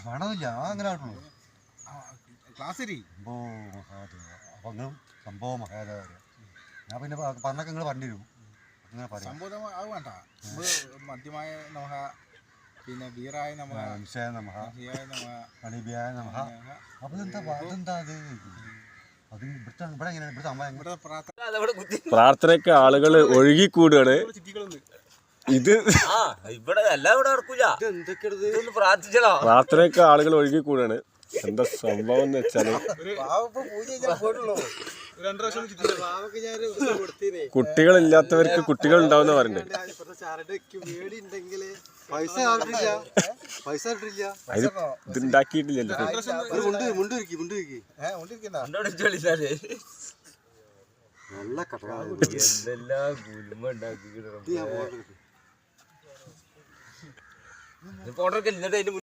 വേണമെന്നില്ല അങ്ങനെ ആയിട്ടുള്ളൂ സംഭവം മഹാദേവ ഞാൻ പിന്നെ പറഞ്ഞൊക്കെ നിങ്ങൾ പറഞ്ഞു തരും അങ്ങനെ പറയാം മദ്യമായ നമഃ പിന്നെ ബീറായ നമഃ നമഃ മണിബിയായ നമഃ അപ്പൊ അതെന്താ പ്രാർത്ഥനയ്ക്ക് ആളുകൾ ഒഴുകിക്കൂടുകയാണ്. ഇത് പ്രാർത്ഥനയ്ക്ക് ആളുകൾ ഒഴുകിക്കൂടാണ്. എന്താ സംഭവം എന്ന് വെച്ചാല് കുട്ടികളില്ലാത്തവർക്ക് കുട്ടികൾ ഉണ്ടാവുന്ന പറഞ്ഞേ. ഇതുണ്ടാക്കിയിട്ടില്ലല്ലോ. നല്ല